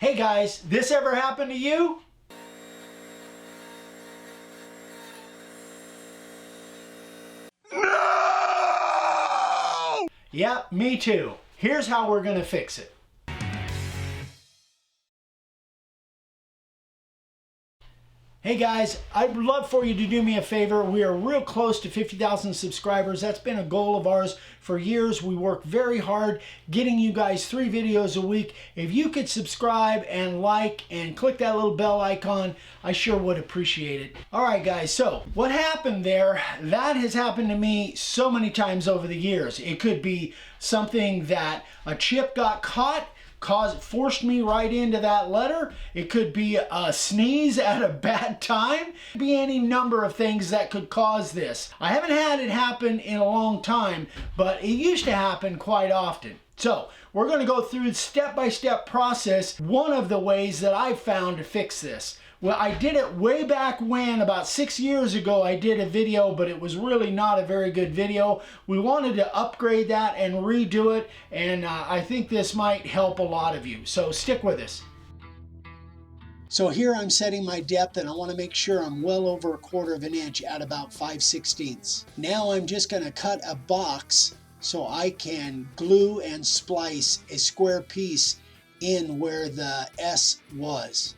Hey guys, this ever happened to you? No! Yep, me too. Here's how we're gonna fix it. Hey guys, I'd love for you to do me a favor. We are real close to 50,000 subscribers. That's been a goal of ours for years. We work very hard getting you guys 3 videos a week. If you could subscribe and like and click that little bell icon, I sure would appreciate it. All right guys, so what happened there, that has happened to me so many times over the years. It could be something that a chip got caught, forced me right into that letter. It could be a sneeze at a bad time. It could be any number of things that could cause this. I haven't had it happen in a long time, but it used to happen quite often. So we're going to go through the step-by-step process. One of the ways that I've found to fix this. Well, I did it way back when, about 6 years ago, I did a video, but it was really not a very good video. We wanted to upgrade that and redo it, and I think this might help a lot of you. So stick with us. So here I'm setting my depth, and I want to make sure I'm well over 1/4 of an inch at about 5/16. Now I'm just going to cut a box so I can glue and splice a square piece in where the S was.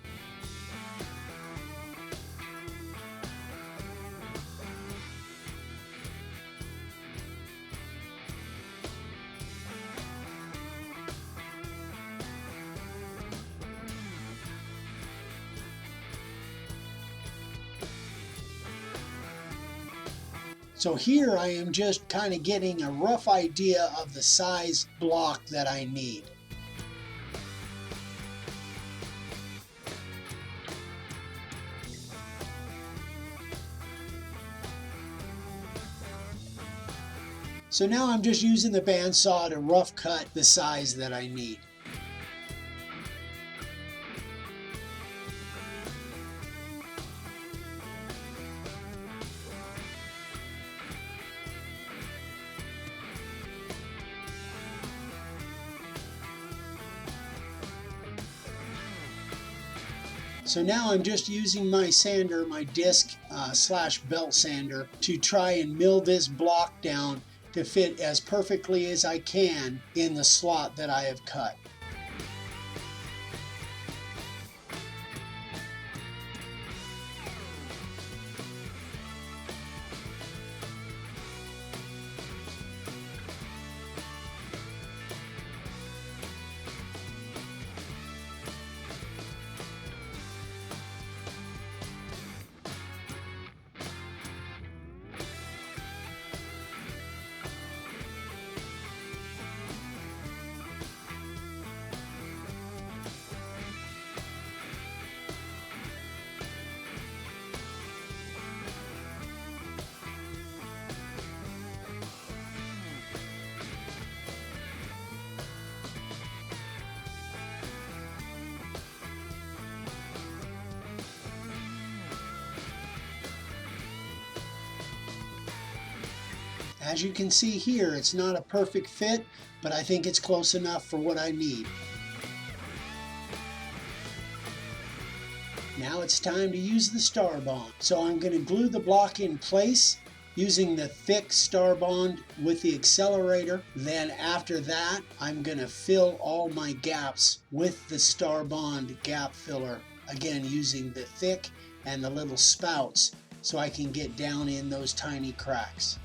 So here I am just kind of getting a rough idea of the size block that I need. So now I'm just using the bandsaw to rough cut the size that I need. So now I'm just using my sander, my disc slash belt sander, to try and mill this block down to fit as perfectly as I can in the slot that I have cut. As you can see here, it's not a perfect fit, but I think it's close enough for what I need. Now it's time to use the Starbond. So I'm going to glue the block in place using the thick Starbond with the accelerator. Then after that, I'm going to fill all my gaps with the Starbond gap filler. Again, using the thick and the little spouts so I can get down in those tiny cracks.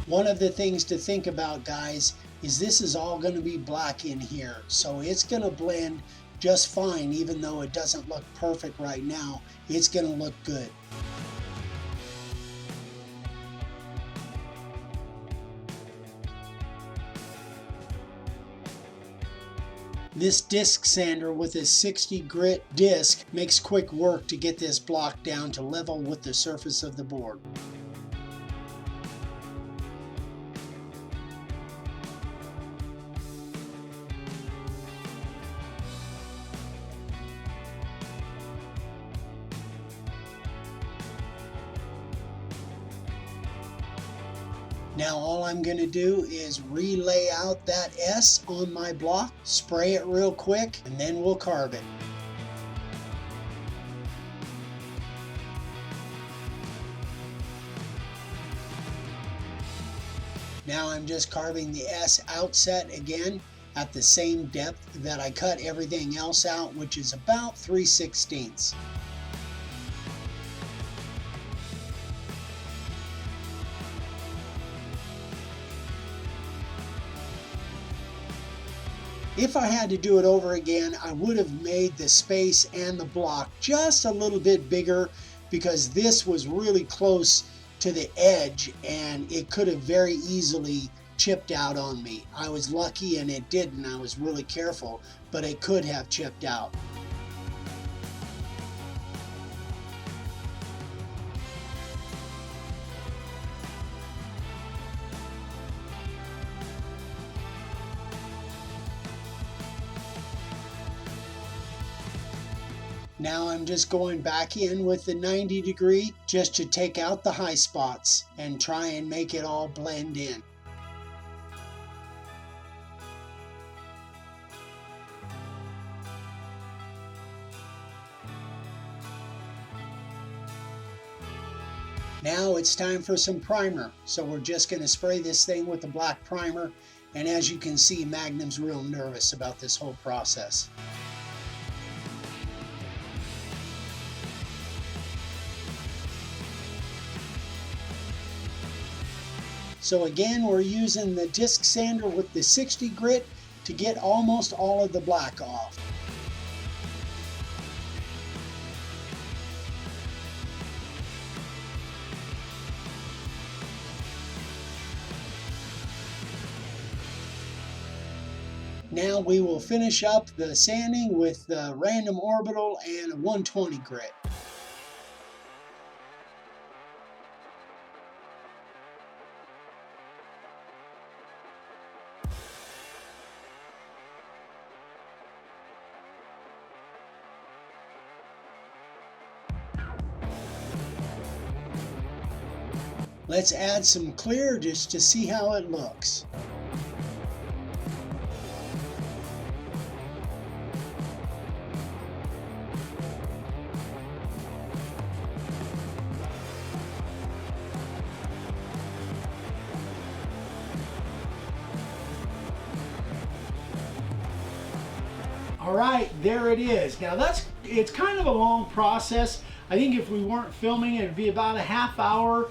One of the things to think about, guys, is this is all going to be black in here. So it's going to blend just fine, even though it doesn't look perfect right now. It's going to look good. This disc sander with a 60 grit disc makes quick work to get this block down to level with the surface of the board. Now all I'm going to do is relay out that S on my block, spray it real quick, and then we'll carve it. Now I'm just carving the S outset again at the same depth that I cut everything else out, which is about 3/16. If I had to do it over again, I would have made the space and the block just a little bit bigger, because this was really close to the edge and it could have very easily chipped out on me. I was lucky and it didn't. I was really careful, but it could have chipped out. Now I'm just going back in with the 90 degree just to take out the high spots and try and make it all blend in. Now it's time for some primer. So we're just going to spray this thing with the black primer. And as you can see, Magnum's real nervous about this whole process. So again, we're using the disc sander with the 60 grit to get almost all of the black off. Now we will finish up the sanding with the random orbital and a 120 grit. Let's add some clear just to see how it looks. All right, there it is. Now it's kind of a long process. I think if we weren't filming, it'd be about a half hour.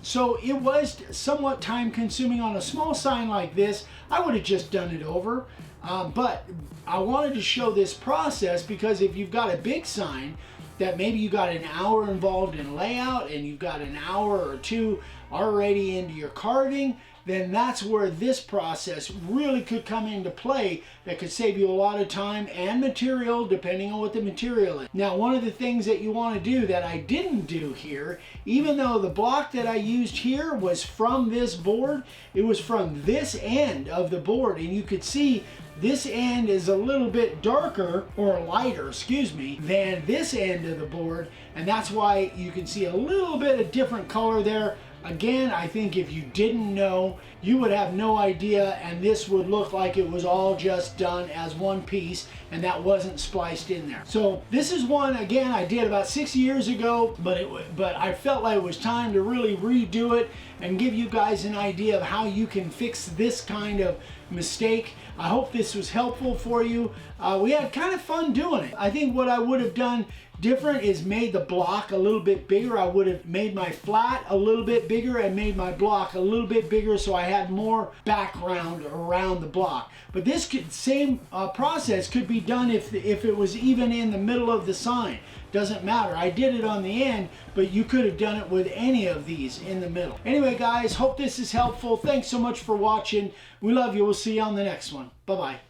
So it was somewhat time consuming on a small sign like this. I would have just done it over. But I wanted to show this process because if you've got a big sign that maybe you got an hour involved in layout and you've got an hour or two already into your carving, then that's where this process really could come into play. That could save you a lot of time and material depending on what the material is. Now, one of the things that you want to do that I didn't do here, even though the block that I used here was from this board, it was from this end of the board, and you could see this end is a little bit darker, or lighter, excuse me, than this end of the board, and that's why you can see a little bit of different color there. Again, I think if you didn't know, you would have no idea, and this would look like it was all just done as one piece and that wasn't spliced in there. So this is one, again, I did about 6 years ago, but I felt like it was time to really redo it and give you guys an idea of how you can fix this kind of mistake. I hope this was helpful for you. We had kind of fun doing it. I think what I would have done different is made the block a little bit bigger. I would have made my flat a little bit bigger and made my block a little bit bigger so I had more background around the block. But this same process could be done if it was even in the middle of the sign. Doesn't matter. I did it on the end, but you could have done it with any of these in the middle. Anyway, guys, hope this is helpful. Thanks so much for watching. We love you. We'll see you on the next one. Bye-bye.